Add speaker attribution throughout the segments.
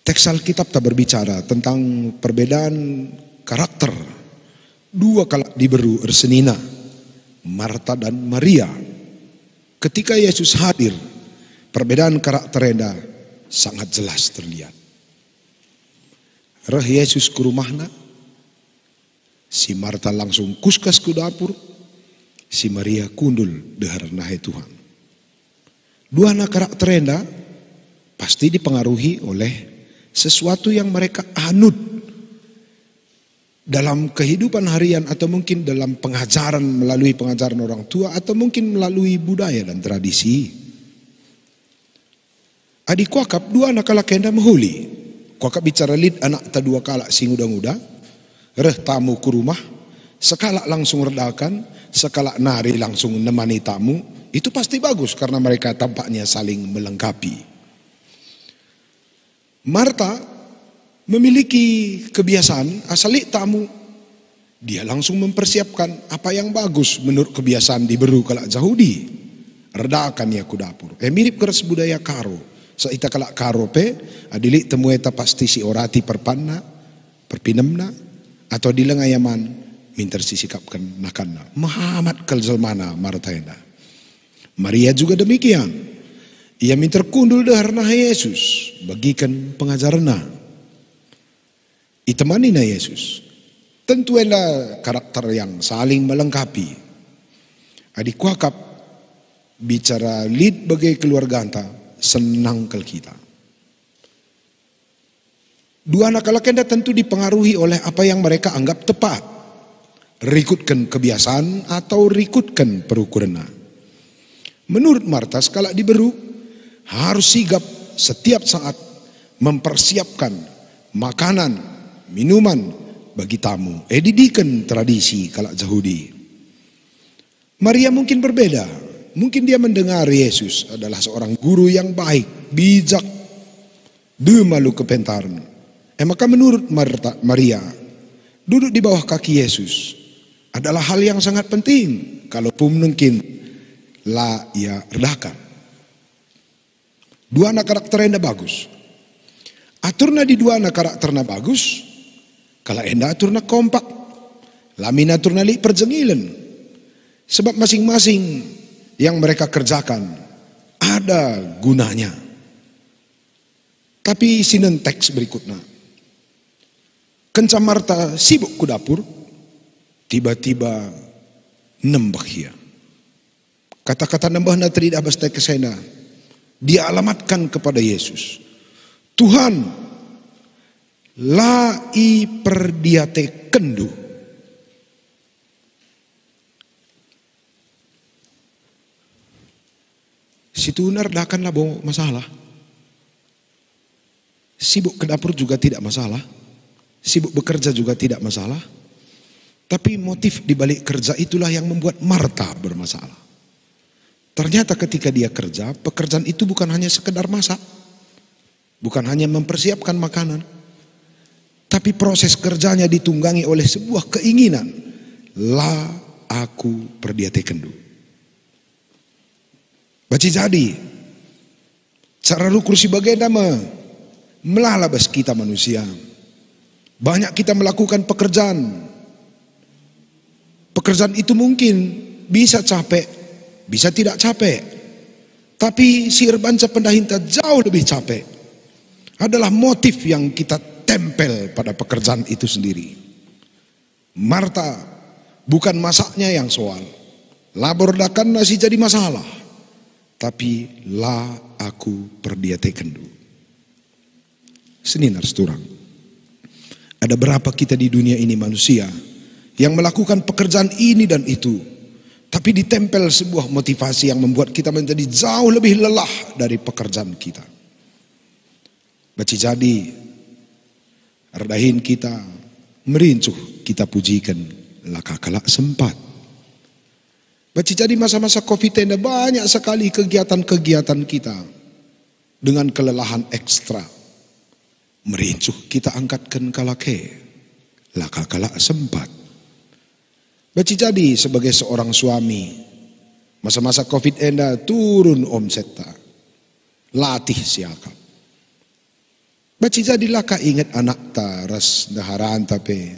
Speaker 1: Teks Alkitab tak berbicara tentang perbedaan karakter dua kalak diberu ersenina, Marta dan Maria. Ketika Yesus hadir, perbedaan karakter enda sangat jelas terlihat. Reh Yesus ke rumahna, si Marta langsung kuskas ke dapur, si Maria kundul dehar nahe Tuhan. Dua anak karakter enda pasti dipengaruhi oleh sesuatu yang mereka anut dalam kehidupan harian, atau mungkin dalam pengajaran, melalui pengajaran orang tua, atau mungkin melalui budaya dan tradisi. Adik kuakap dua anak kalak kenda menghuli. Kuakap bicara lid anak ta dua kalak sing uda-uda, reh tamu ke rumah, sekalak langsung redakan, sekalak nari langsung nemani tamu. Itu pasti bagus karena mereka tampaknya saling melengkapi. Marta memiliki kebiasaan asalik tamu, dia langsung mempersiapkan apa yang bagus menurut kebiasaan diberu kalak Yahudi. Redakan ya ku dapur. Mirip keras budaya karo. Seita kalak karo pe adilik temueta pasti si orati perpanna, perpinemna, atau dilengayaman minter sisikapkan nakanna. Mahamat kalzelmana Marta enda. Maria juga demikian. Ia minta kundul dahar nah Yesus, bagikan pengajaranna. Itemani na Yesus. Tentu enda karakter yang saling melengkapi. Adik kuakap bicara lid bagai keluarga anta, senang kel kita. Dua anak kalak enda tentu dipengaruhi oleh apa yang mereka anggap tepat. Rikutkan kebiasaan atau rikutkan perukuranna. Menurut Marta sekalak diberu, harus sigap setiap saat mempersiapkan makanan, minuman bagi tamu. Didikan tradisi kalak Yahudi. Maria mungkin berbeda. Mungkin dia mendengar Yesus adalah seorang guru yang baik, bijak, demalu kepentaran. Maka menurut Maria, duduk di bawah kaki Yesus adalah hal yang sangat penting. Kalaupun mungkin la ia redakan. Dua anak karakter enda bagus. Aturna di dua anak karakterna bagus. Kalau enda aturna kompak. Lamin aturna li perjengilan. Sebab masing-masing yang mereka kerjakan ada gunanya. Tapi sinen teks berikutnya. Kenca Marta sibuk ke dapur. Tiba-tiba nembah ia. Kata-kata nembahna tidak abas kesena. Dia alamatkan kepada Yesus. Tuhan, la i perdiate kendu. Situ nardakanlah bawa masalah. Sibuk ke dapur juga tidak masalah. Sibuk bekerja juga tidak masalah. Tapi motif dibalik kerja itulah yang membuat Marta bermasalah. Ternyata ketika dia kerja, pekerjaan itu bukan hanya sekedar masak. Bukan hanya mempersiapkan makanan. Tapi proses kerjanya ditunggangi oleh sebuah keinginan. La aku perdiate kendu. Baca jadi. Cara rukursi bagenda melalabas kita manusia. Banyak kita melakukan pekerjaan. Pekerjaan itu mungkin bisa capek. Bisa tidak capek. Tapi sihir banca pendahinta jauh lebih capek. Adalah motif yang kita tempel pada pekerjaan itu sendiri. Marta bukan masaknya yang soal. Labordakan nasi jadi masalah. Tapi la aku perdiate kendu. Seninar seturang. Ada berapa kita di dunia ini manusia yang melakukan pekerjaan ini dan itu. Tapi ditempel sebuah motivasi yang membuat kita menjadi jauh lebih lelah dari pekerjaan kita. Baca jadi, redahin kita, merincuh kita pujikan, laka kalak sempat. Baca jadi masa-masa Covid ini banyak sekali kegiatan-kegiatan kita dengan kelelahan ekstra. Merincuh kita angkatkan kalake, laka kalak sempat. Baca jadi sebagai seorang suami, masa-masa Covid enda turun omset tak, latih siakap. Baci jadilah ka ingat anak ta ras daharaan tapi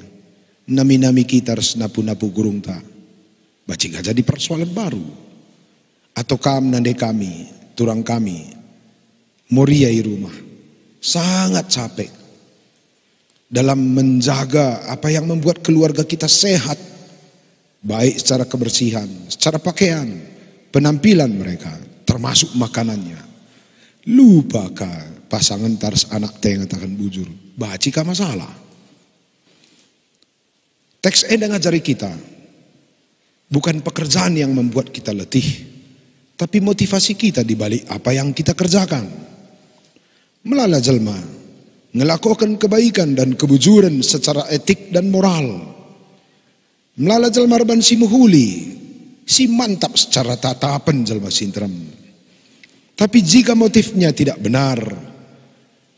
Speaker 1: nami-nami kita ras napu-napu gurung ta. Baci gak jadi persoalan baru. Atau kam nande kami, turang kami, moriai rumah. Sangat capek dalam menjaga apa yang membuat keluarga kita sehat, baik secara kebersihan, secara pakaian, penampilan mereka, termasuk makanannya. Lupakah pasangan taras anak teh yang akan bujur, bacika masalah. Teks enda ngajari kita, bukan pekerjaan yang membuat kita letih, tapi motivasi kita di balik apa yang kita kerjakan. Melala jelma ngelakukan kebaikan dan kebujuran secara etik dan moral. Melala jelma reban si muhuli, si mantap secara tatapan jelma sintram. Tapi jika motifnya tidak benar,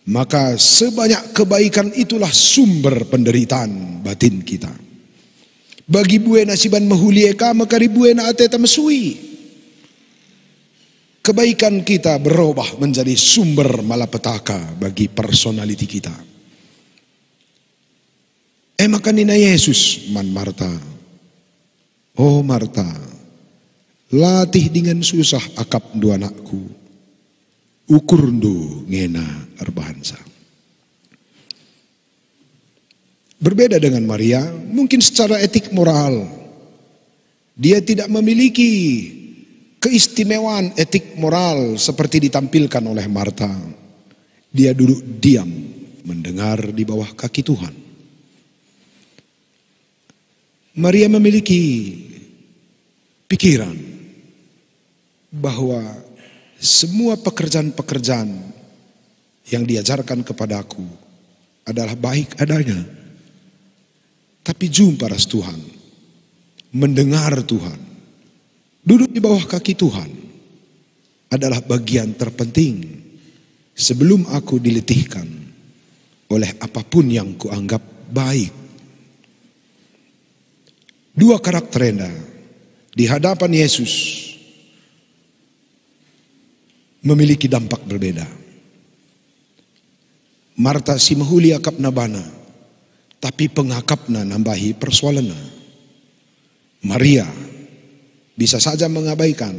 Speaker 1: maka sebanyak kebaikan itulah sumber penderitaan batin kita. Bagi buena siban mahuli eka maka ribuena ateta mesui. Kebaikan kita berubah menjadi sumber malapetaka bagi personality kita. Maka nina Yesus man Marta. Oh Marta, latih dengan susah akap dua anakku. Ukur ndu ngena arbahansa. Berbeda dengan Maria, mungkin secara etik moral dia tidak memiliki keistimewaan etik moral seperti ditampilkan oleh Marta. Dia duduk diam mendengar di bawah kaki Tuhan. Maria memiliki pikiran bahwa semua pekerjaan-pekerjaan yang diajarkan kepadaku adalah baik adanya. Tapi jumpa ras Tuhan, mendengar Tuhan, duduk di bawah kaki Tuhan adalah bagian terpenting sebelum aku diletihkan oleh apapun yang kuanggap baik. Dua karakter enda di hadapan Yesus memiliki dampak berbeda. Marta si mahuli akap nabana, tapi pengakapna nambahi persoalanna. Maria bisa saja mengabaikan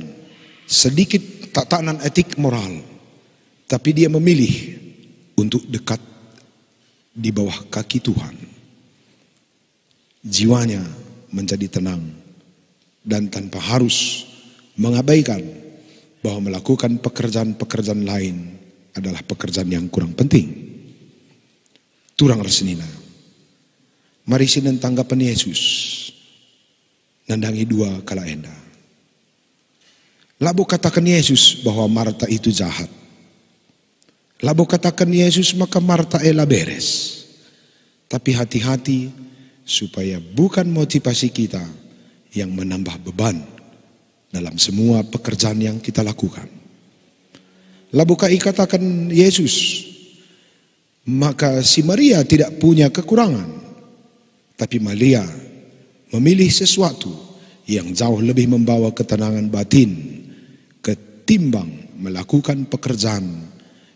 Speaker 1: sedikit tatanan etik moral, tapi dia memilih untuk dekat di bawah kaki Tuhan. Jiwanya menjadi tenang dan tanpa harus mengabaikan bahwa melakukan pekerjaan-pekerjaan lain adalah pekerjaan yang kurang penting. Turang resnina. Mari sinan tanggapan Yesus nandangi dua kala enda. Labo katakan Yesus bahwa Marta itu jahat. Labo katakan Yesus maka Marta ela beres. Tapi hati-hati supaya bukan motivasi kita yang menambah beban dalam semua pekerjaan yang kita lakukan. Labo kai katakan Yesus maka si Maria tidak punya kekurangan. Tapi Maria memilih sesuatu yang jauh lebih membawa ketenangan batin ketimbang melakukan pekerjaan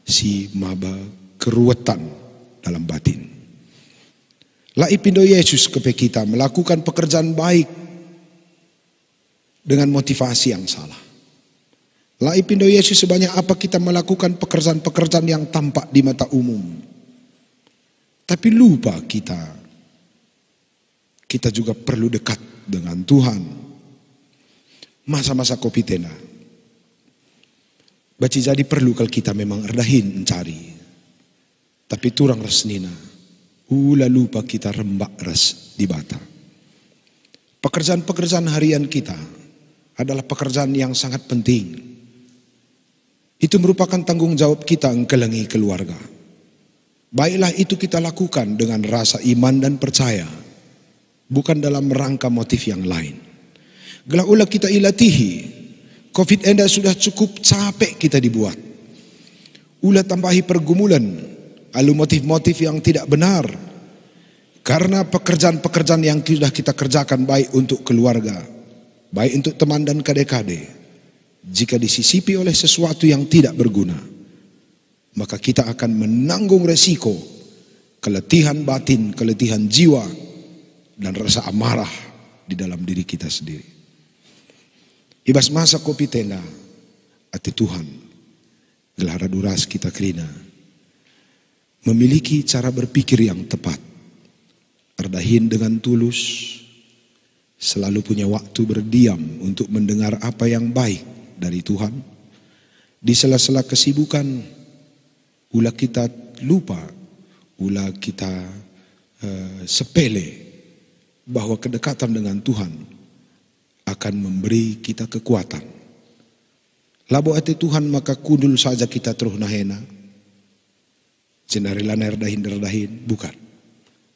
Speaker 1: si maba keruwetan dalam batin. Lai pindo Yesus kepe kita melakukan pekerjaan baik dengan motivasi yang salah. Lai pindo Yesus sebanyak apa kita melakukan pekerjaan-pekerjaan yang tampak di mata umum. Tapi lupa kita juga perlu dekat dengan Tuhan. Masa-masa kopi tena. Baci jadi perlu kalau kita memang erdahin mencari. Tapi turang resnina. Ula lupa kita rembak res di bata. Pekerjaan-pekerjaan harian kita adalah pekerjaan yang sangat penting. Itu merupakan tanggung jawab kita engkelengi keluarga. Baiklah itu kita lakukan dengan rasa iman dan percaya. Bukan dalam rangka motif yang lain. Gelah ulah kita ilatihi. Covid enda sudah cukup capek kita dibuat. Ulah tambahi pergumulan. Lalu motif-motif yang tidak benar. Karena pekerjaan-pekerjaan yang sudah kita kerjakan baik untuk keluarga. Baik untuk teman dan kade-kade. Jika disisipi oleh sesuatu yang tidak berguna. maka kita akan menanggung resiko keletihan batin, keletihan jiwa, dan rasa amarah di dalam diri kita sendiri. Ibas masa kopi tenda, ati Tuhan, gelara duras kita kerina, memiliki cara berpikir yang tepat, erdahin dengan tulus, selalu punya waktu berdiam untuk mendengar apa yang baik dari Tuhan. Di sela-sela kesibukan, ulah kita lupa, ulah kita sepele bahwa kedekatan dengan Tuhan akan memberi kita kekuatan. Labo ati Tuhan maka kudul saja kita terus nahena. Cenarilan erdahin, bukan.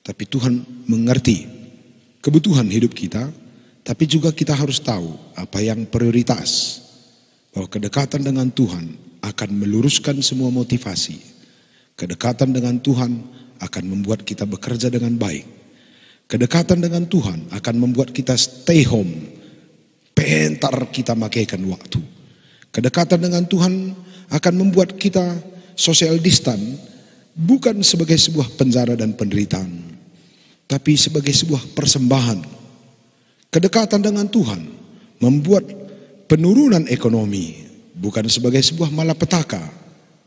Speaker 1: Tapi Tuhan mengerti kebutuhan hidup kita, tapi juga kita harus tahu apa yang prioritas. Bahwa kedekatan dengan Tuhan akan meluruskan semua motivasi. Kedekatan dengan Tuhan akan membuat kita bekerja dengan baik. Kedekatan dengan Tuhan akan membuat kita stay home. Pentar kita makaikan waktu. Kedekatan dengan Tuhan akan membuat kita social distance, bukan sebagai sebuah penjara dan penderitaan, tapi sebagai sebuah persembahan. Kedekatan dengan Tuhan membuat penurunan ekonomi bukan sebagai sebuah malapetaka,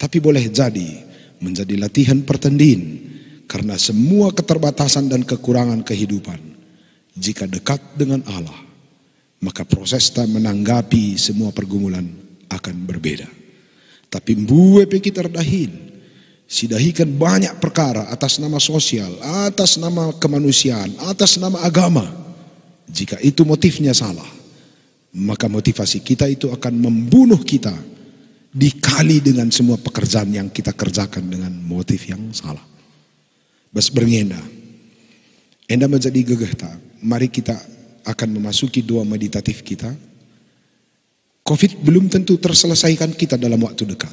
Speaker 1: tapi boleh jadi menjadi latihan pertanding. Karena semua keterbatasan dan kekurangan kehidupan, jika dekat dengan Allah, maka proses menanggapi semua pergumulan akan berbeda. Tapi mbue kita terdahin, sidahikan banyak perkara atas nama sosial, atas nama kemanusiaan, atas nama agama. Jika itu motifnya salah, maka motivasi kita itu akan membunuh kita, dikali dengan semua pekerjaan yang kita kerjakan dengan motif yang salah. Bas berngenda, enda menjadi gegeh tak. Mari kita akan memasuki doa meditatif kita. Covid belum tentu terselesaikan kita dalam waktu dekat.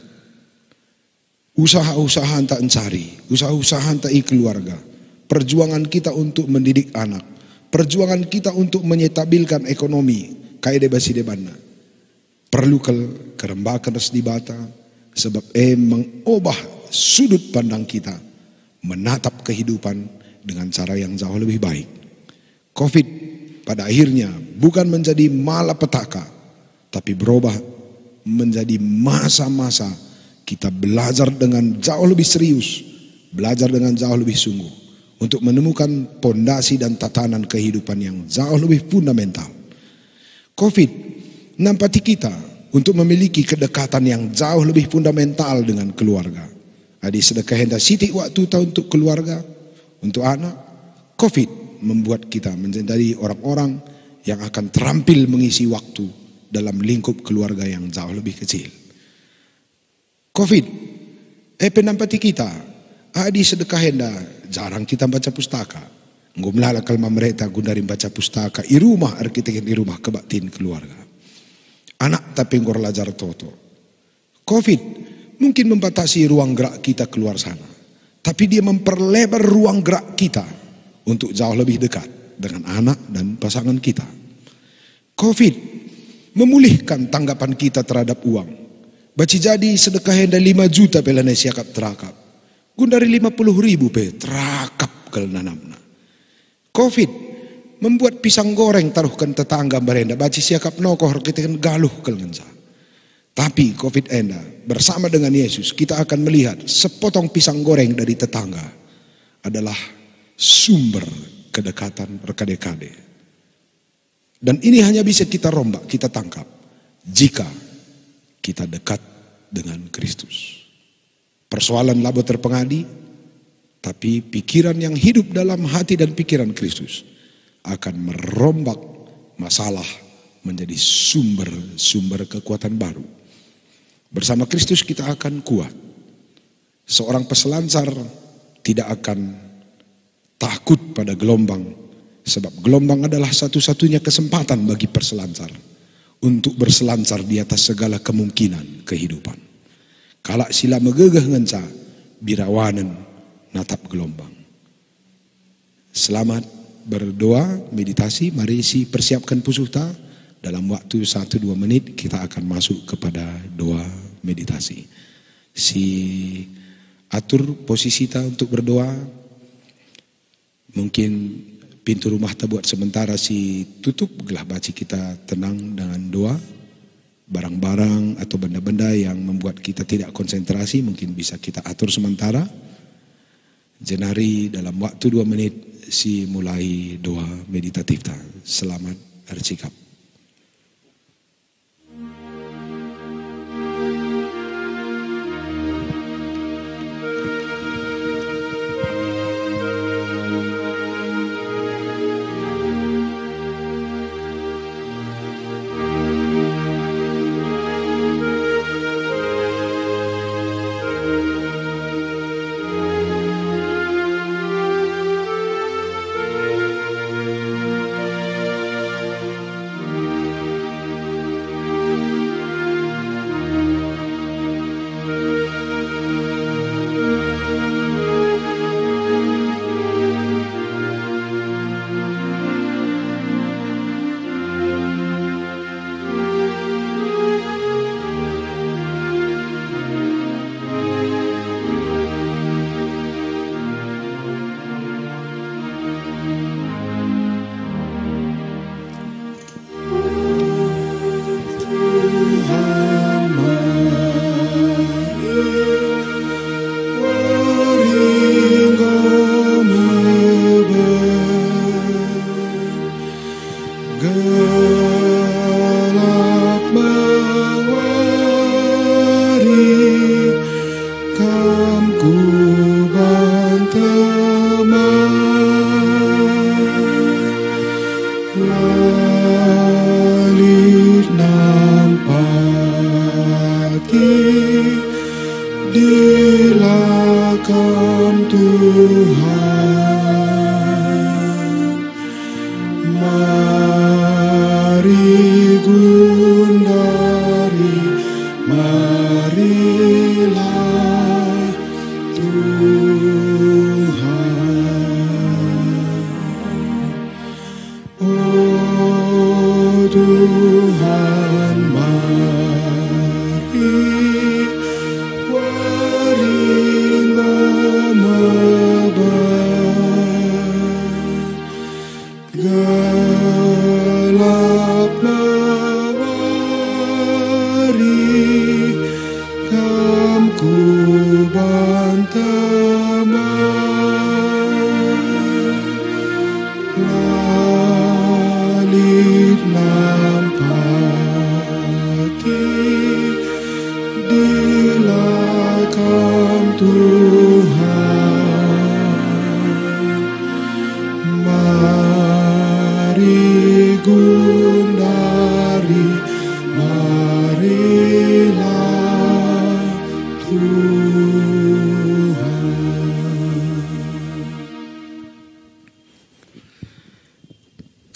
Speaker 1: Usaha-usaha tak mencari, usaha-usaha tak keluarga, perjuangan kita untuk mendidik anak, perjuangan kita untuk menyetabilkan ekonomi, kayak debasi debana, perlu kerembakan res di bata, sebab mengubah sudut pandang kita, menatap kehidupan dengan cara yang jauh lebih baik. Covid pada akhirnya bukan menjadi malapetaka, tapi berubah menjadi masa-masa kita belajar dengan jauh lebih serius, belajar dengan jauh lebih sungguh, untuk menemukan pondasi dan tatanan kehidupan yang jauh lebih fundamental. Covid nampati kita untuk memiliki kedekatan yang jauh lebih fundamental dengan keluarga. Adi sedekah hendak sitik waktu tahu untuk keluarga, untuk anak. Covid membuat kita menjadi orang-orang yang akan terampil mengisi waktu dalam lingkup keluarga yang jauh lebih kecil. Covid penampati kita, adi sedekah hendak jarang kita baca pustaka. Ngomlala kalma mereka gundari baca pustaka i rumah arkitek di rumah kebaktin keluarga. Anak tapi ngor lajar toto. Covid mungkin membatasi ruang gerak kita keluar sana, tapi dia memperlebar ruang gerak kita untuk jauh lebih dekat dengan anak dan pasangan kita. Covid memulihkan tanggapan kita terhadap uang. Baci jadi sedekah hendak 5 juta pelana siakap terakap. Gundari 50.000 pe terakap kel nanamna. Covid membuat pisang goreng taruhkan tetangga berenda. Baci siakap nokoh kita kan galuh kel ngensa. Tapi Covid enda bersama dengan Yesus kita akan melihat sepotong pisang goreng dari tetangga adalah sumber kedekatan berkade-kade. Dan ini hanya bisa kita rombak, kita tangkap jika kita dekat dengan Kristus. Persoalan labo terpengadi, tapi pikiran yang hidup dalam hati dan pikiran Kristus akan merombak masalah menjadi sumber kekuatan baru. Bersama Kristus kita akan kuat. Seorang peselancar tidak akan takut pada gelombang, sebab gelombang adalah satu-satunya kesempatan bagi peselancar untuk berselancar di atas segala kemungkinan kehidupan. Kalak sila megegeh ngenca birawanen natap gelombang. Selamat berdoa, meditasi. Mari si persiapkan pusuta. Dalam waktu 1-2 menit kita akan masuk kepada doa meditasi. Si atur posisi kita untuk berdoa. Mungkin pintu rumah kita buat sementara si tutup, gelah baci kita tenang dengan doa. Barang-barang atau benda-benda yang membuat kita tidak konsentrasi mungkin bisa kita atur sementara. Jenari dalam waktu 2 menit si mulai doa meditatif ta. Selamat bersikap.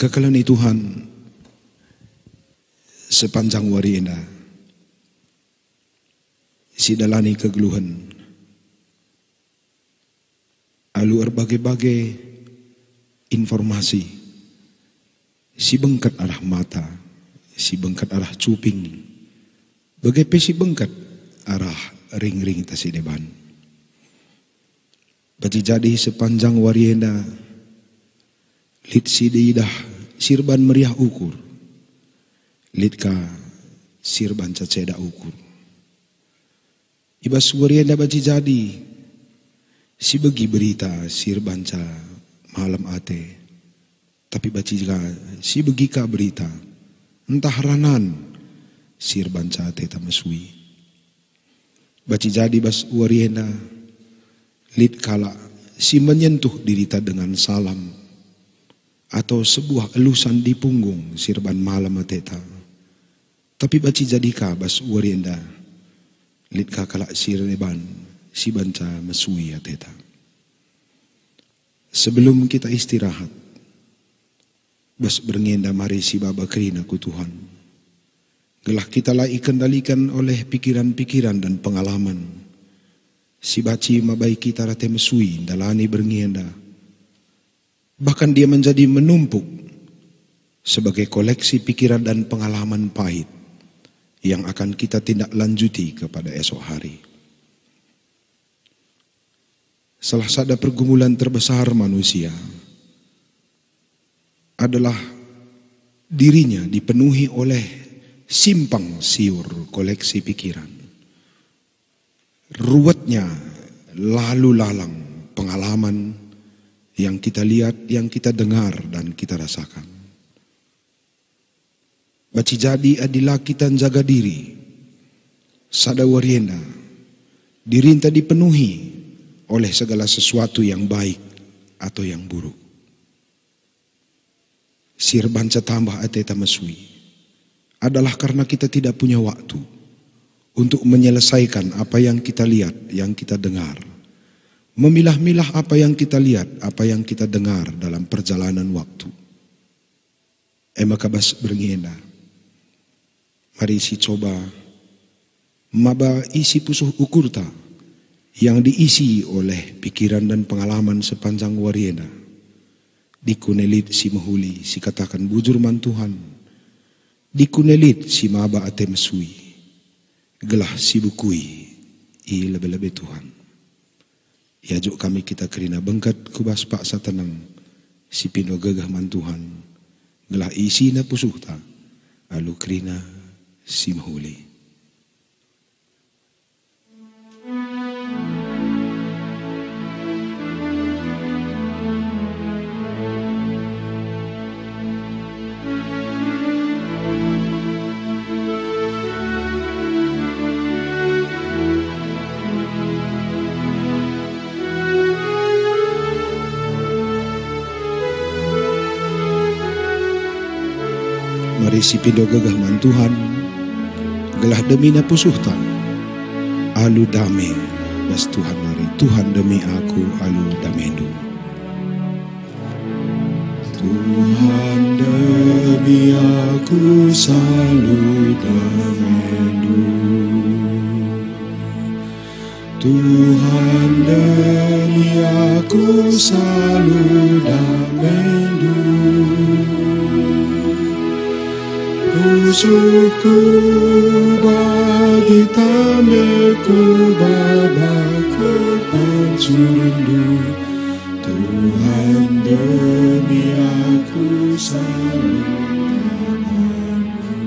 Speaker 1: Kekalani Tuhan sepanjang hari ini, si dalani kegeluhan, alu berbagai-bagai informasi, si bengkat arah mata, si bengkat arah cuping, bagai si bengkat arah ring-ring tasi deban. Baji jadi sepanjang hari ini, lit si diidah sirban meriah ukur, litka sirban caceda ukur. Ibas warianda baci jadi, si bagi berita sirban ca malam ate, tapi baci juga si bagi ka berita, entah ranan sirban ca ate tamasui. Baci jadi bas warianda, lit kala si menyentuh dirita dengan salam, atau sebuah elusan di punggung sirban malam ateta. Tapi baci jadi kabas warienda, lit kakala sirban si banca mesui ateta. Sebelum kita istirahat, bas berngenda mari si baba kerina ku Tuhan. Gelah kita lai kendalikan oleh pikiran-pikiran dan pengalaman. Si baci mabai kita rate mesui dalani berngenda. Bahkan dia menjadi menumpuk sebagai koleksi pikiran dan pengalaman pahit yang akan kita tindak lanjuti kepada esok hari. salah satu pergumulan terbesar manusia adalah dirinya dipenuhi oleh simpang siur koleksi pikiran. Ruwetnya lalu lalang pengalaman yang kita lihat, yang kita dengar dan kita rasakan. Baci jadi adilah kita jaga diri. Sada warienda, diri kita dipenuhi oleh segala sesuatu yang baik atau yang buruk. Sir banca tambah ateta mesui adalah karena kita tidak punya waktu untuk menyelesaikan apa yang kita lihat, yang kita dengar. Memilah-milah apa yang kita lihat, apa yang kita dengar dalam perjalanan waktu. Maka bas berngena. Mari si coba maba isi pusuh ukurta yang diisi oleh pikiran dan pengalaman sepanjang wariena. Dikunelit si mahuli, si katakan bujur man Tuhan. Dikunelit si maba ate mesui. Gelah si bukui, i lebe-lebe Tuhan. Yajuk kami kita kerina bengkat kubas pak satenang si pino gegah man Tuhan. Gelah isi na pusuhta alu kerina si mahuli. Mari si pindo gegah man Tuhan, gelah demi na pusuhta, alu dame, bas Tuhan mari, Tuhan demi aku, alu damendu. Tuhan demi aku, selalu damendu. Tuhan demi aku, selalu damendu. Pusuhku bagi tameku babaku pancurindu. Tuhan demi aku selalu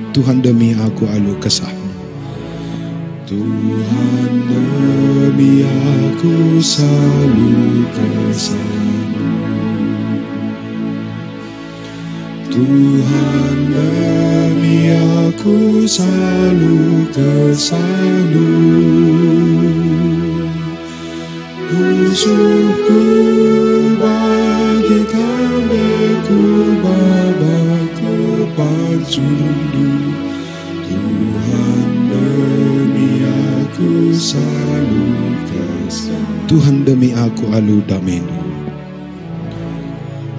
Speaker 1: Tuhan demi aku alu kesah. Tuhan demi aku selalu kesah. Tuhan demi aku selalu kesanu. Pusuhku bagi tameku babaku pancurindu. Tuhan demi aku selalu kesanu. Tuhan demi aku alu damendu.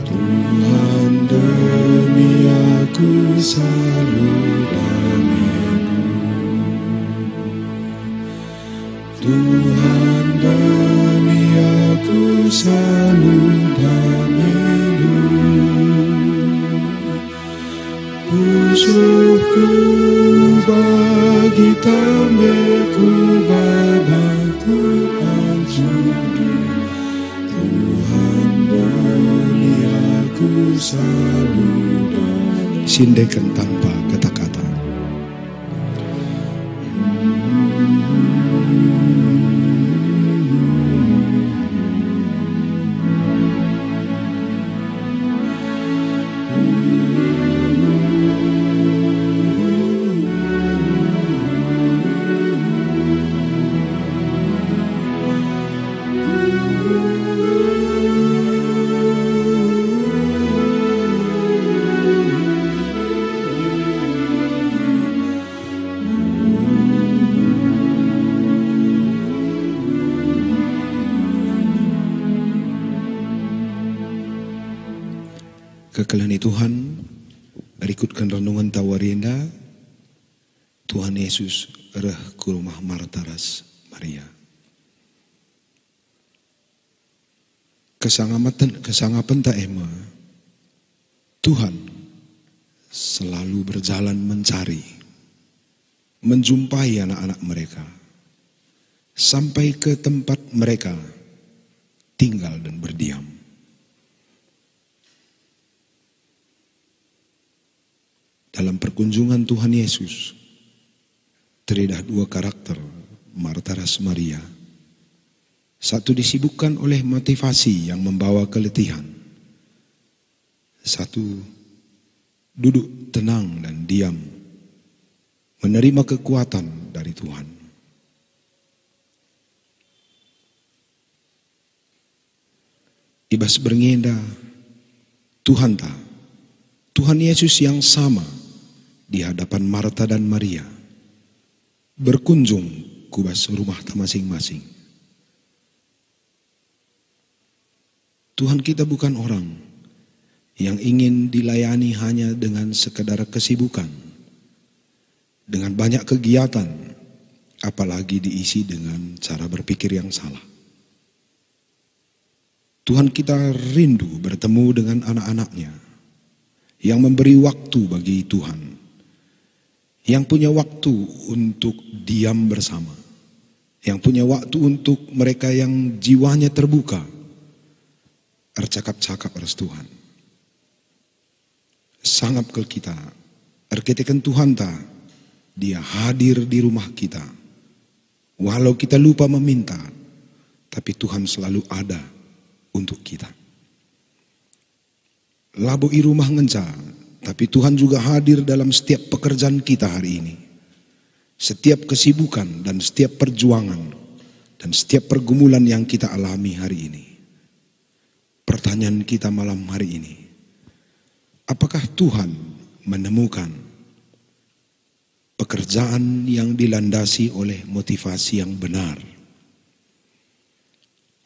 Speaker 1: Tuhan demi aku selalu damendu. Tuhan demi aku selalu damendu. Pusuhku bagi tameku babaku pancurindu. Tuhan demi aku selalu damendu. Sindekan tanpa kata-kata. Kekelani Tuhan, berikutkan renungan tawarienda, Tuhan Yesus reh ke rumah Martaras Maria. Kesangapan tak ema, Tuhan selalu berjalan mencari, menjumpai anak-anak mereka, sampai ke tempat mereka tinggal dan berdiam. Dalam perkunjungan Tuhan Yesus, terdapat dua karakter, Marta dan Maria. Satu disibukkan oleh motivasi yang membawa keletihan. Satu duduk tenang dan diam, menerima kekuatan dari Tuhan. Ibas berngenda, Tuhan Yesus yang sama di hadapan Marta dan Maria berkunjung kubas rumah masing-masing. Tuhan kita bukan orang yang ingin dilayani hanya dengan sekedar kesibukan, dengan banyak kegiatan, apalagi diisi dengan cara berpikir yang salah. Tuhan kita rindu bertemu dengan anak-anaknya yang memberi waktu bagi Tuhan, yang punya waktu untuk diam bersama, yang punya waktu untuk mereka yang jiwanya terbuka, bercakap-cakap harus Tuhan. Sangat ke kita, arkitekan Tuhan dia hadir di rumah kita. Walau kita lupa meminta, tapi Tuhan selalu ada untuk kita. Labo i rumah ngenca, tapi Tuhan juga hadir dalam setiap pekerjaan kita hari ini. Setiap kesibukan dan setiap perjuangan dan setiap pergumulan yang kita alami hari ini. Pertanyaan kita malam hari ini, apakah Tuhan menemukan pekerjaan yang dilandasi oleh motivasi yang benar?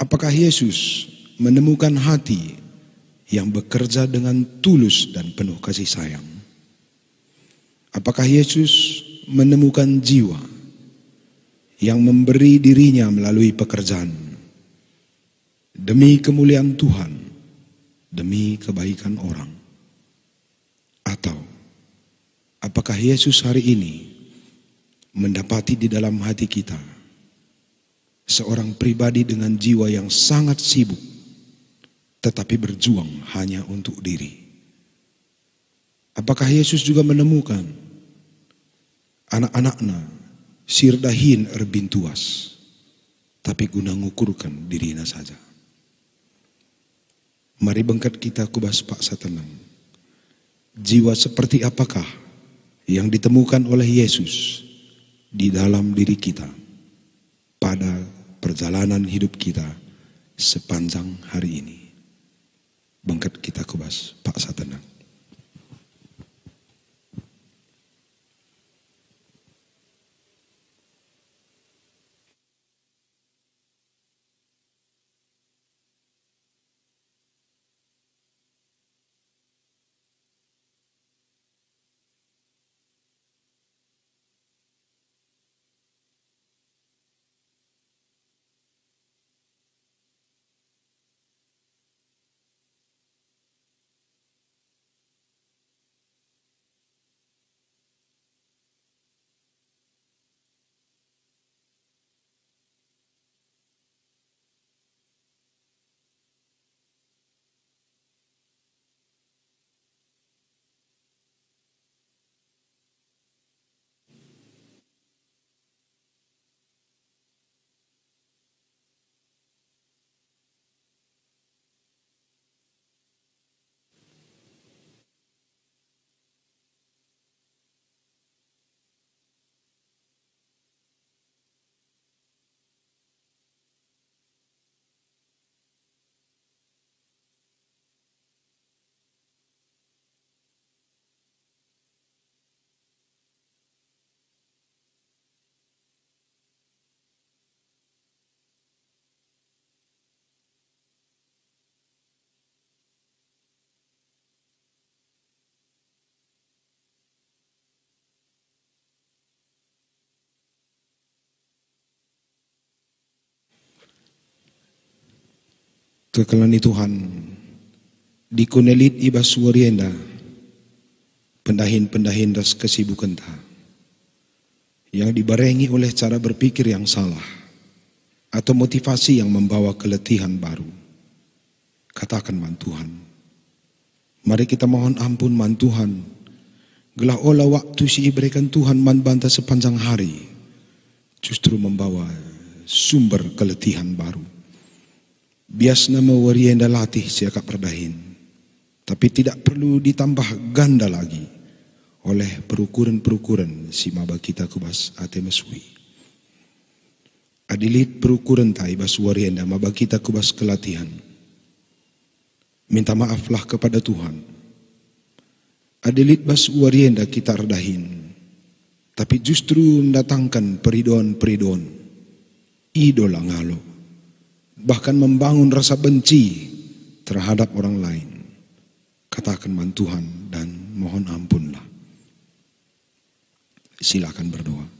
Speaker 1: Apakah Yesus menemukan hati yang bekerja dengan tulus dan penuh kasih sayang? Apakah Yesus menemukan jiwa yang memberi dirinya melalui pekerjaan demi kemuliaan Tuhan, demi kebaikan orang? Atau apakah Yesus hari ini mendapati di dalam hati kita seorang pribadi dengan jiwa yang sangat sibuk, tetapi berjuang hanya untuk diri? Apakah Yesus juga menemukan anak-anaknya sirdahin erbintuas, tapi guna ngukurkan dirinya saja? Mari bengkat kita kubas paksa tenang. Jiwa seperti apakah yang ditemukan oleh Yesus di dalam diri kita pada perjalanan hidup kita sepanjang hari ini? Bangkat kita kubas paksa tenang. Kekelani Tuhan dikunelit ibas warienda pendahin-pendahin das kesibukan yang dibarengi oleh cara berpikir yang salah atau motivasi yang membawa keletihan baru. Katakan man Tuhan. Mari kita mohon ampun man Tuhan. Gelah olah waktu si berikan Tuhan man banta sepanjang hari. Justru membawa sumber keletihan baru. Bias nama warienda latih siakap perdahin. Tapi tidak perlu ditambah ganda lagi oleh perukuran-perukuran si maba kita kubas ate mesui. Adilit perukuran tai bas warienda maba kita kubas kelatihan. Minta maaflah kepada Tuhan. Adilit bas warienda kita redahin. Tapi justru mendatangkan peridon-peridon. Idola ngalo. Bahkan membangun rasa benci terhadap orang lain. Katakan man Tuhan dan mohon ampunlah. Silakan berdoa.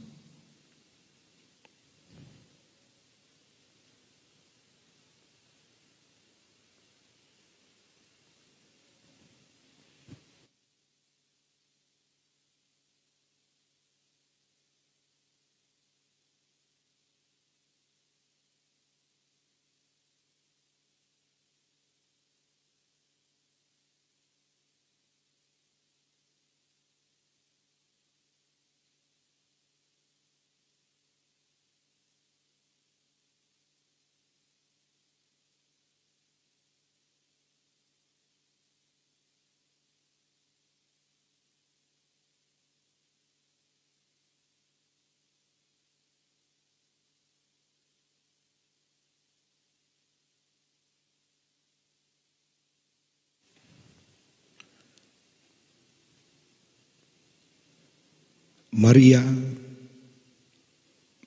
Speaker 1: Maria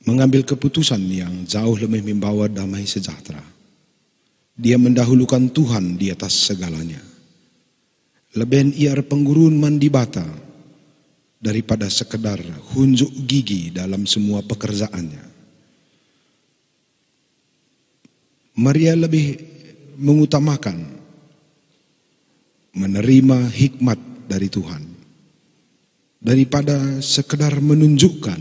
Speaker 1: mengambil keputusan yang jauh lebih membawa damai sejahtera. Dia mendahulukan Tuhan di atas segalanya. Leben iar penggurun mandi bata daripada sekedar hunjuk gigi dalam semua pekerjaannya. Maria lebih mengutamakan menerima hikmat dari Tuhan daripada sekedar menunjukkan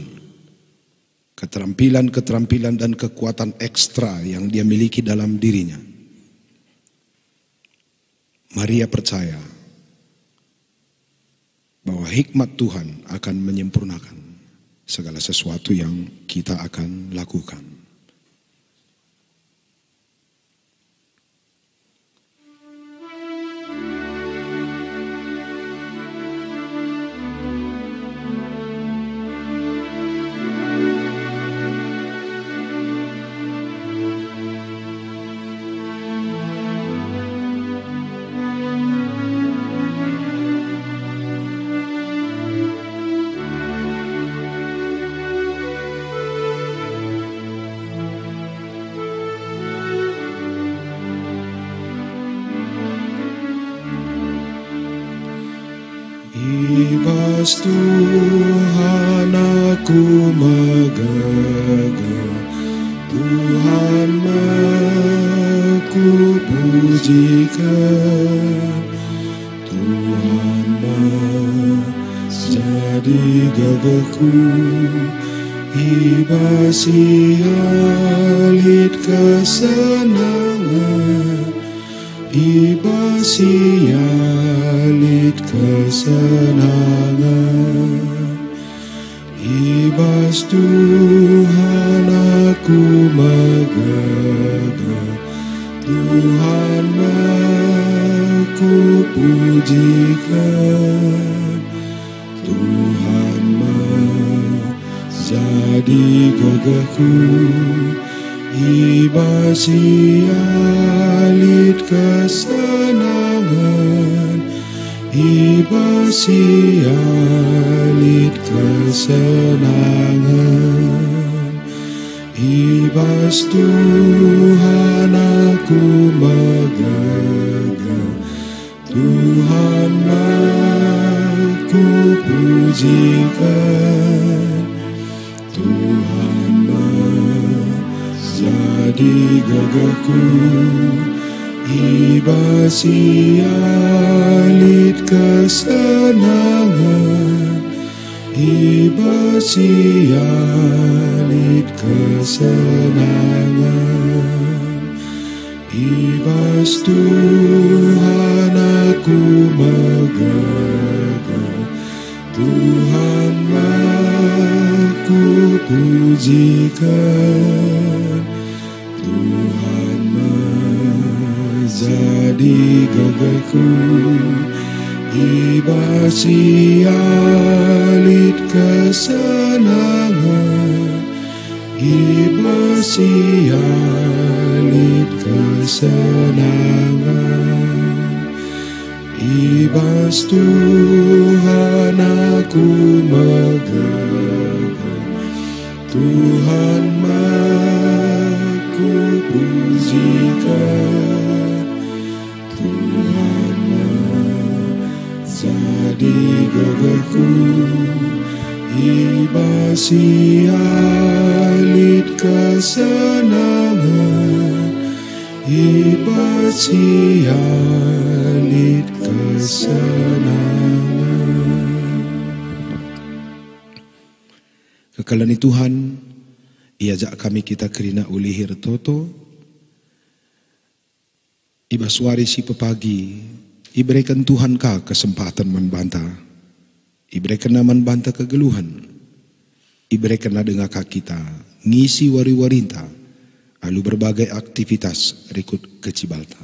Speaker 1: keterampilan-keterampilan dan kekuatan ekstra yang dia miliki dalam dirinya. Maria percaya bahwa hikmat Tuhan akan menyempurnakan segala sesuatu yang kita akan lakukan. Ibas Tuhan aku megagah, Tuhan aku pujikan, Tuhan jadi gagahku, ibas alit kesenangan, ibas alit kesenangan, ibas Tuhan aku megagah, Tuhan aku pujikan, Tuhan jadi gagahku, ibas alit kesenangan, ibas alit kesenangan, ibas Tuhan aku megagah, Tuhan aku pujikan, Tuhan jadi gagahku, ibas alit kesenangan, ibas alit kesenangan, Ibas Tuhan aku megagah, Tuhan aku pujikan, Tuhan menjadi gagahku. Ibas sialit kesenangan, Ibas sialit kesenangan. Ibas Tuhan aku megagah, Tuhan aku pujikan, Tuhan menjadi gagahku. Ibas sialit kesenangan, Ibas sialit kesenangan. Kekalani Tuhan, iajak kami kita kerina ulihir toto, ibas warisi pepagi, iberikan Tuhan ka kesempatan membantah. Iberikan membantah kegeluhan, iberikan dengar kita ngisi wari-warinta, lalu berbagai aktivitas rikut kecibalta.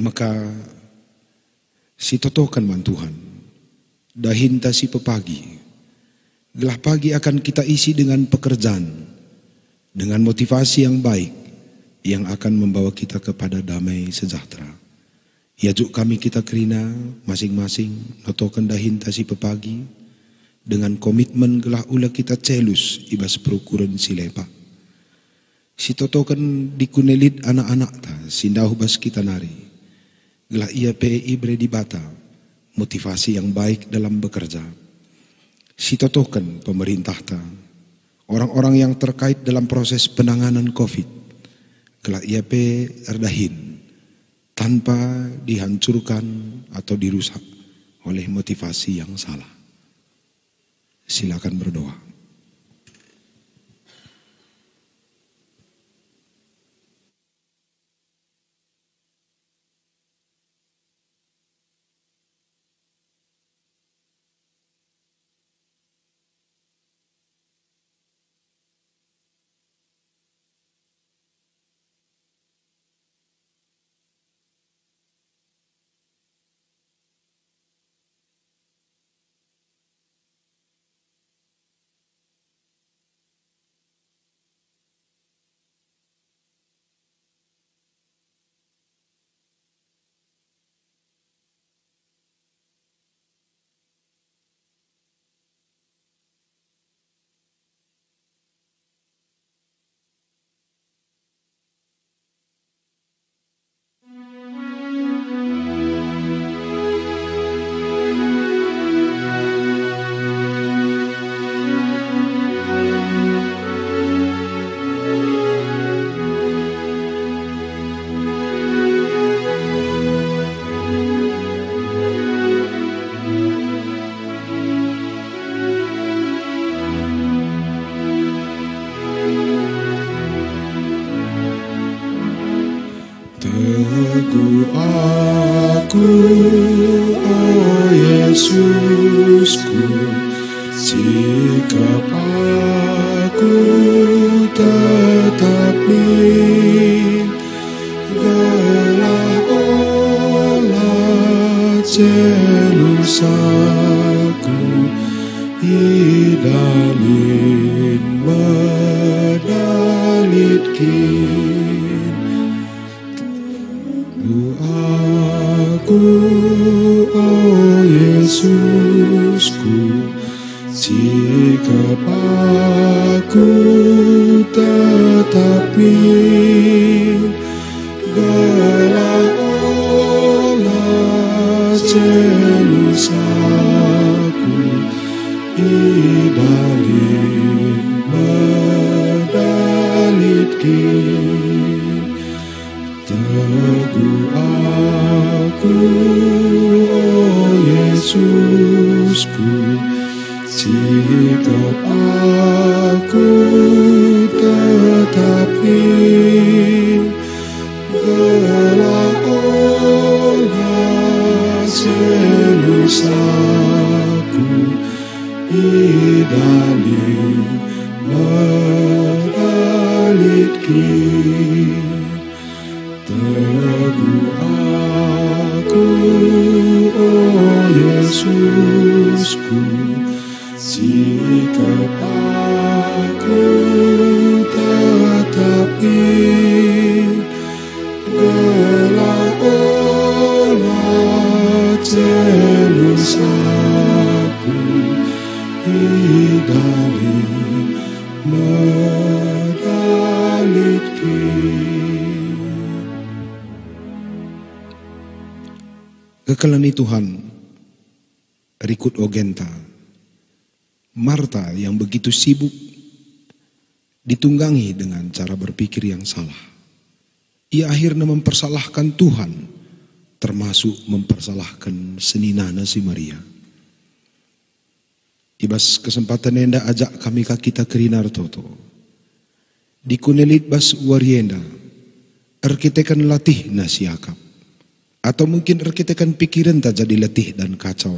Speaker 1: Maka si totokan man Tuhan, dahinta si pepagi, gelah pagi akan kita isi dengan pekerjaan, dengan motivasi yang baik, yang akan membawa kita kepada damai sejahtera. Yajuk kami kita kerina masing-masing notokan dahinta si pepagi, dengan komitmen gelah ulah kita celus ibas perukuran si lepak. Si totokan dikunelit anak-anak ta sindah bas kita nari, gelah ia PEI beredi bata motivasi yang baik dalam bekerja. Si totokan pemerintah ta, orang-orang yang terkait dalam proses penanganan COVID, gelah ia erdahin tanpa dihancurkan atau dirusak oleh motivasi yang salah. Silakan berdoa. Teguh aku, oh Yesusku, sikap aku tetap gelah olah celus aku, idalin medalitkin. Aku, oh Yesusku, sikap aku tetap gelah olah celus aku, idalin medalitkin. Teguh aku, oh Yesusku, sikap aku tetap idali mengalitki telagu aku, oh Yesusku, sikap aku tetapi gelap olah celus aku idali mengalitki. Kekalani Tuhan rikut ogenta Marta yang begitu sibuk ditunggangi dengan cara berpikir yang salah. Ia akhirnya mempersalahkan Tuhan, termasuk mempersalahkan seninana si Maria. Ibas kesempatan enda ajak kami kita kerinar toto. Di kunelit bas warienda, arkitekan latih nasi akap. Atau mungkin arkitekan pikiran tak jadi letih dan kacau.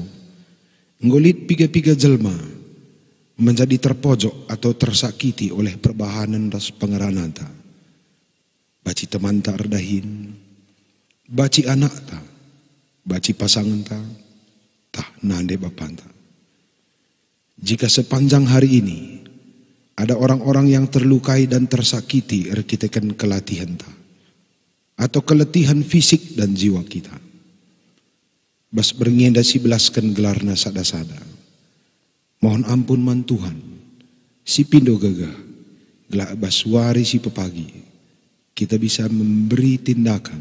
Speaker 1: Ngolit piga-piga jelma menjadi terpojok atau tersakiti oleh perbahanan ras pengaranan ta. Baci teman tak redahin, baci anak ta, baci pasangan ta, tah nande bapan ta. Jika sepanjang hari ini ada orang-orang yang terlukai dan tersakiti arkitekan kelatihan ta, atau keletihan fisik dan jiwa kita, bas berngenda si belaskan gelarna sada-sada. Mohon ampun man Tuhan, si pindo gagah, gelak bas wari si pepagi, kita bisa memberi tindakan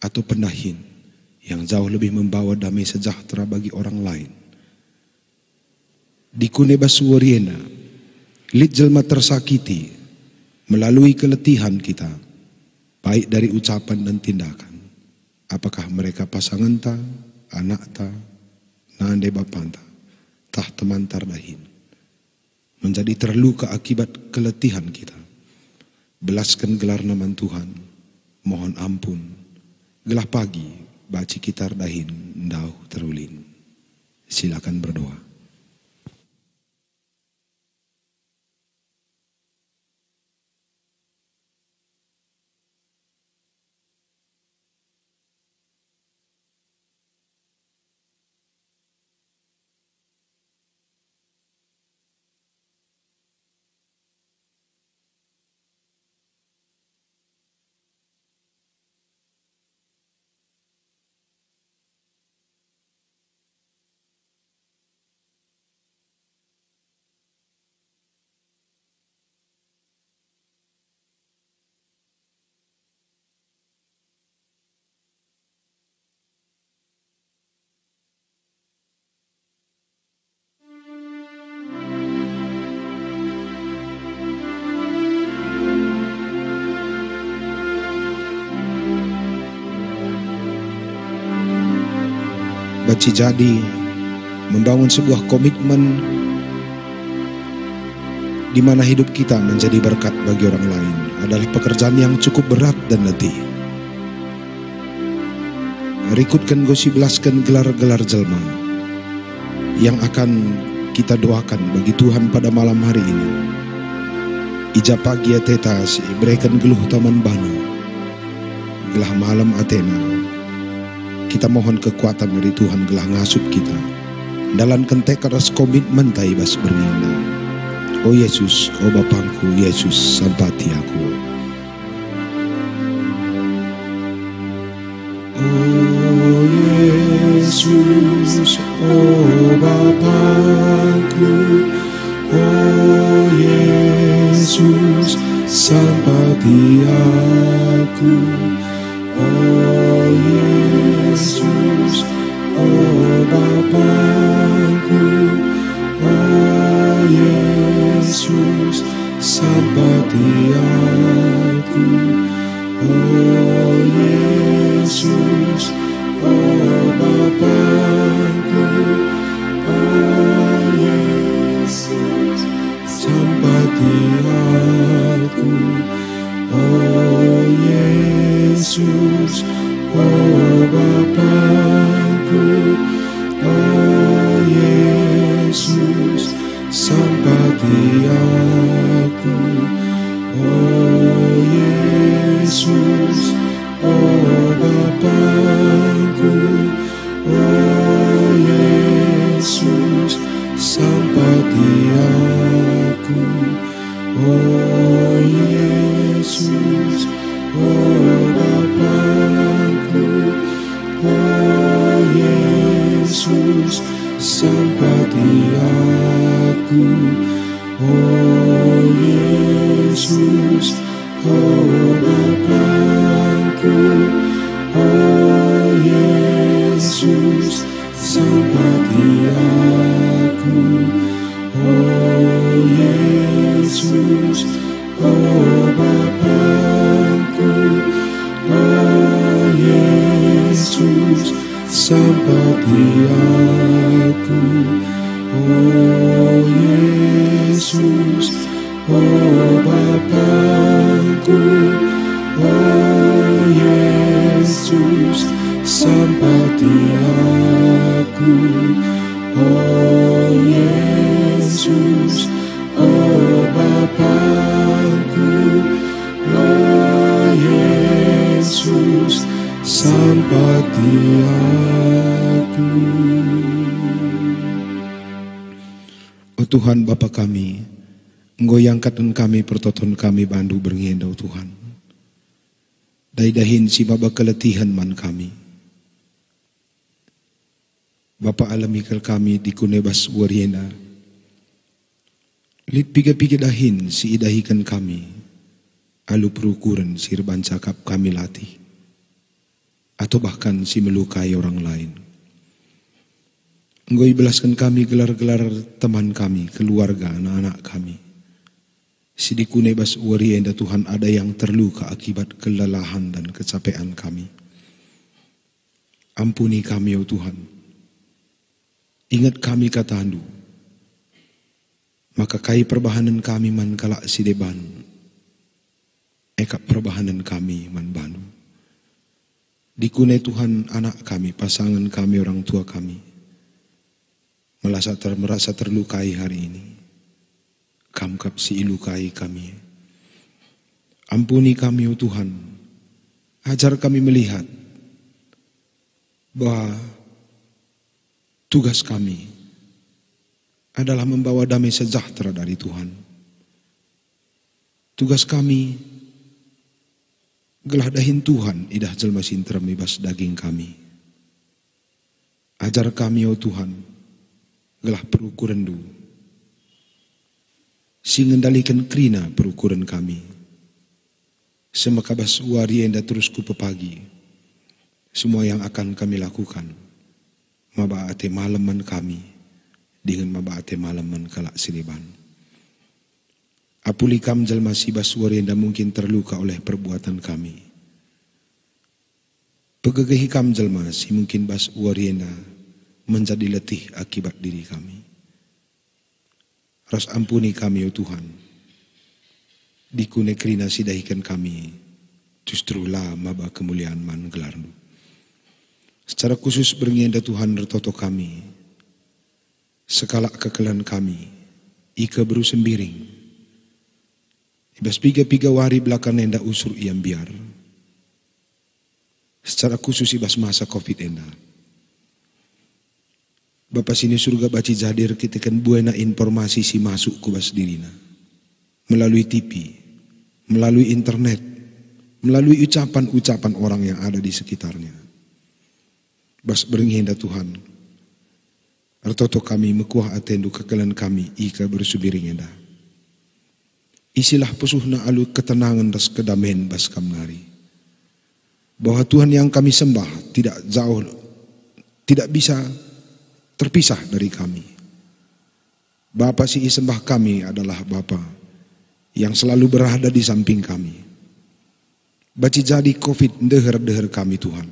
Speaker 1: atau pendahin yang jauh lebih membawa damai sejahtera bagi orang lain. Di kune bas wariena, lit jelma tersakiti melalui keletihan kita, baik dari ucapan dan tindakan. Apakah mereka pasangan ta, anak ta, nande bapan ta, tah teman tardahin, menjadi terluka akibat keletihan kita. Belaskan gelar nama Tuhan, mohon ampun. Gelah pagi, baci kitar dahin, ndau terulin. Silakan berdoa. Baci jadi membangun sebuah komitmen di mana hidup kita menjadi berkat bagi orang lain adalah pekerjaan yang cukup berat dan letih. Rikutkan gosi belaskan gelar-gelar jelma yang akan kita doakan bagi Tuhan pada malam hari ini. Ija pagi atetas berikan geluh taman bana, gelah malam Athena. Kita mohon kekuatan dari Tuhan gelah ngasup kita dalam kentek atas komitmen taibas bernina. Oh Yesus, oh Bapangku, Yesus sampati aku. Oh Yesus, oh Bapangku, oh Yesus sampati aku. Oh Yesus, oh Bapangku, oh Yesus sampati aku. Oh Yesus, oh Bapangku, oh Yesus sampati aku. Oh Yesus, oh Bapangku, oh Yesus sampati aku. Oh Yesus, oh Bapakku, oh Yesus, sampati aku. Oh Yesus, oh Bapakku, oh Yesus, sampati aku. Oh Yesus, oh Bapakku, oh Yesus, sampati aku. Oh Yesus, oh Bapakku, oh Yesus, sampati aku. Oh Tuhan Bapa kami, Engkau yang katan kami pertoton kami bandu berngendau Tuhan. Daidahin si Bapa keletihan man kami. Bapa alamikal kami dikunebas wariena. Lit piga-piga dahin si idahikan kami. Alu perukuran si reban cakap kami latih. Atau bahkan si melukai orang lain. Engkau ibelaskan kami gelar-gelar teman kami, keluarga, anak-anak kami. Si dikunebas wariena Tuhan ada yang terluka akibat kelelahan dan kecapean kami. Ampuni kami ya Tuhan. Ingat kami katandu. Maka kai perbahanan kami man kalak si deban. Eka perbahanan kami man banu. Dikunai Tuhan anak kami, pasangan kami, orang tua kami. Merasa terlukai hari ini. Kamkap si ilukai kami. Ampuni kami ya Tuhan. Ajar kami melihat bahwa tugas kami adalah membawa damai sejahtera dari Tuhan. Tugas kami gelah dahin Tuhan idah jelma sintra mibas daging kami. Ajar kami ya Tuhan gelah perukuran du. Si ngendalikan krina perukuran kami. Semakabas wari enda terus ku pepagi. Semua yang akan kami lakukan. Mabaate malaman kami dengan mabaate malaman kalak siliban. Apuli kam jalma sibas warienda mungkin terluka oleh perbuatan kami. Pegegehi kam jalma si mungkin bas warienda menjadi letih akibat diri kami. Ras ampuni kami ya Tuhan. Dikune krina sidahikan kami. Justru lah maba kemuliaan man gelarnu. Secara khusus berngenda Tuhan retoto kami. Sekalak kekelan kami. Ika beru sembiring. Ibas piga-piga wari belakang enda usur iam biar. Secara khusus ibas masa COVID enda. Bapa sini surga baci jadir kita kan buena informasi si masuk kubas dirina. Melalui TV, melalui internet, melalui ucapan-ucapan orang yang ada di sekitarnya. Bas beringhinda Tuhan. Artoto kami mekuah atendu kekelan kami ika bersubiring enda. Isilah pesuhna alu ketenangan dan kedamaian bas kamnari. Bahwa Tuhan yang kami sembah tidak jauh, tidak bisa terpisah dari kami. Bapa si sembah kami adalah Bapa yang selalu berada di samping kami. Baci jadi COVID deher-deher kami Tuhan.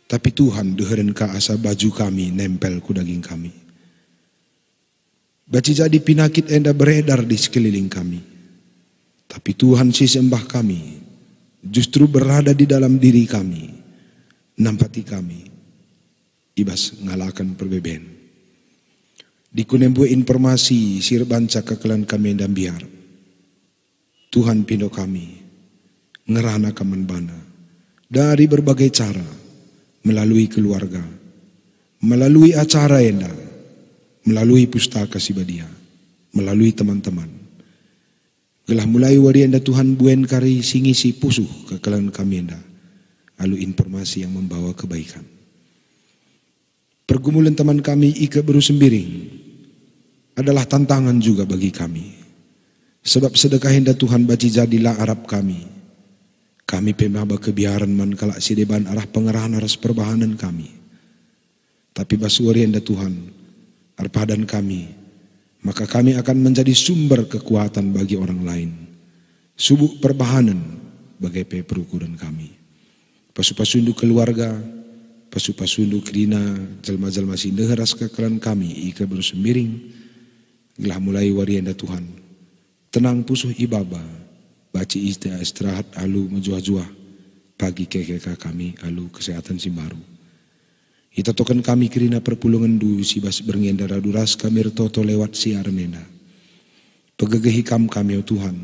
Speaker 1: Tapi Tuhan deherin ka asa baju kami nempel ku daging kami. Baci jadi penyakit enda beredar di sekeliling kami. Tapi Tuhan si sembah kami justru berada di dalam diri kami. Nampati kami. Ibas ngalakan perbeben. Dikunembu informasi sirbanca kekelan kami dan biar. Tuhan pindo kami. Ngerana kaman bana. Dari berbagai cara. Melalui keluarga. Melalui acara enda. Melalui pustaka sibadia. Melalui teman-teman. Gelah mulai wari enda Tuhan buen kari singisi pusuh kekelan kami enda. Lalu informasi yang membawa kebaikan. Pergumulan teman kami Ike Beru Sembiring adalah tantangan juga bagi kami. Sebab sedekah hendak Tuhan baci jadilah Arab kami. Kami pemaba kebiaran man kalak sideban arah pengerahan aras perbahanan kami. Tapi basuari hendak Tuhan arpadan kami, maka kami akan menjadi sumber kekuatan bagi orang lain. Subuk perbahanan bagai perukuran kami. Pasu-pasundu keluarga, pasu-pasundu kerina, jelma-jelma sindeheras kekeran kami, Ike Beru Sembiring, gelah mulai warienda Tuhan. Tenang pusuh ibaba, baci istirahat alu menjuah-juah, pagi kekeka kami alu kesehatan simbaru. Ita token kami kerina perpulungan du sibas berngendara duras kami retoto lewat siar mena. Pegegehi kami ya Tuhan,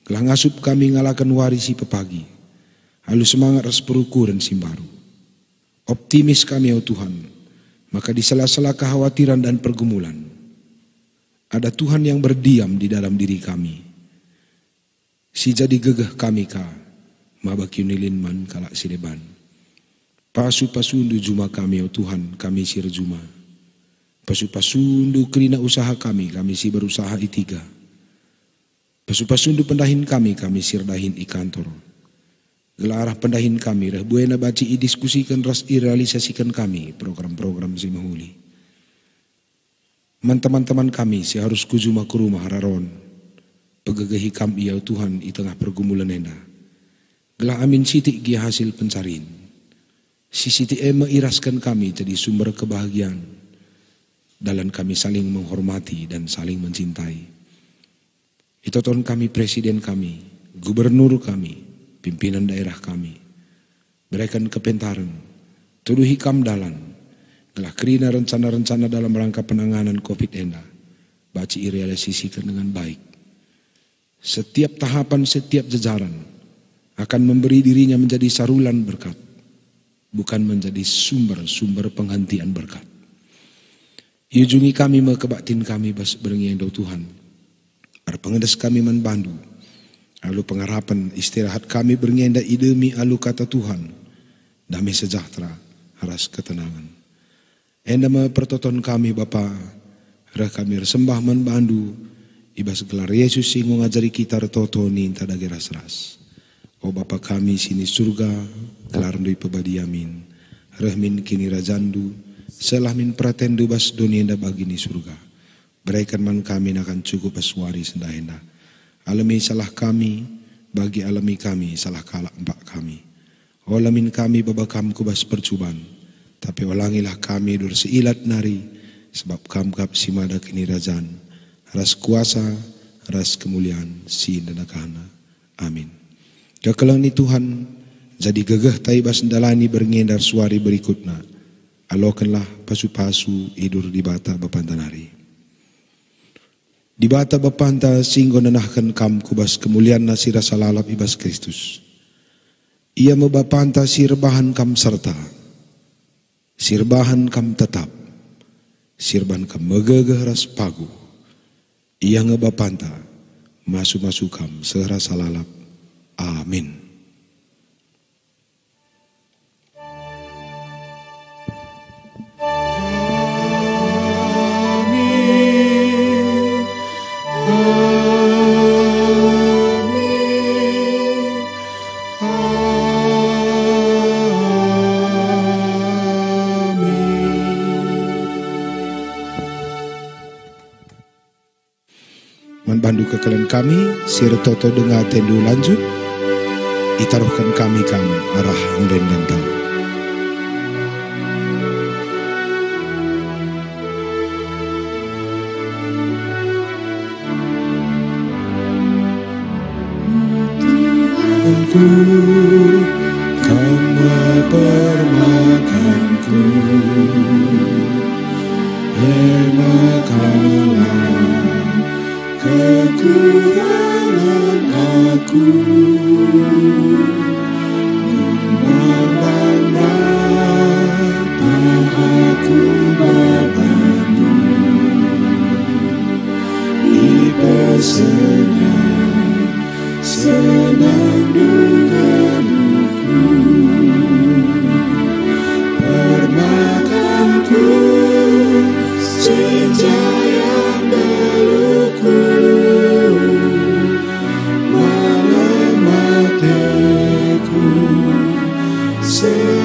Speaker 1: gelah ngasup kami ngalakan warisi pepagi, alu semangat ras perukuran simbaru. Optimis kami ya Tuhan, maka di sela-sela kekhawatiran dan pergumulan, ada Tuhan yang berdiam di dalam diri kami. Si jadi gegeh kami ka, mabakyunilin man kalak sideban. Pasu-pasundu juma kami ya Tuhan, kami sir juma. Pasu-pasundu kerina usaha kami si berusaha itiga. Pasu-pasundu pendahin kami sir dahin i kantor. Gelarah pendahin kami, reh buena baci i diskusikan ras i realisasikan kami program-program si mahuli. Teman-teman kami si harus kujuma ke rumah hararon. Pegegehi kami ya Tuhan i tengah pergumulan enda. Gelah amin sitik gia hasil pencarian. Si Siti iraskan kami jadi sumber kebahagiaan dalam kami saling menghormati dan saling mencintai. Itu tahun kami presiden kami, gubernur kami, pimpinan daerah kami. Berikan kepentaran, tuduhi kamdalan, gelah kerina rencana-rencana dalam rangka penanganan COVID-19, baci realisasikan dengan baik. Setiap tahapan, setiap jajaran akan memberi dirinya menjadi sarulan berkat, bukan menjadi sumber penghentian berkat. Ujungi kami mekebaktin kami bas berengiendo Tuhan. Arpengedes kami manbandu. Alu pengharapan istirahat kami berengenda idemi alu kata Tuhan. Damai sejahtera, haras ketenangan. Enda pertoton kami Bapa, reh kami resembah manbandu. Ibas gelar Yesus sing ngajari kita retoto ni tada geras-ras. O Bapa kami sini surga, gelar ndui pebadi amin. Rahmin kini rajandu, selah min pratendu bas dunia nda bagini surga. Berikan man kami akan cukup baswari sendahenda. Alami salah kami, bagi alami kami salah kalak mbak kami. Olamin kami babakam kubas percuban, tapi olangilah kami dur seilat nari, sebab kam kap simada kini rajan. Ras kuasa, ras kemuliaan, si dadakana. Amin. Kekalang ni Tuhan, jadi gegeh taibas ndalani berngendar suari berikutnya. Alokanlah pasu-pasu idur di bata bapantanari. Di bata bapanta singgo nanahkan kam kubas kemuliaan nasira salalap ibas Kristus. Ia membapanta sirbahan kam serta. Sirbahan kam tetap. Sirban kam megegeh ras pagu. Ia ngebapanta masu-masu kam sehera salalap. Amin. Manbandu kekalian kami, sirtoto dengar tendu lanjut, itaruhkan kami arah anden dan tahu. Tuhanku, Kau permakanku, hematkanlah kekurangan aku. Aku berbadu senang denganku, permakanku Selamanya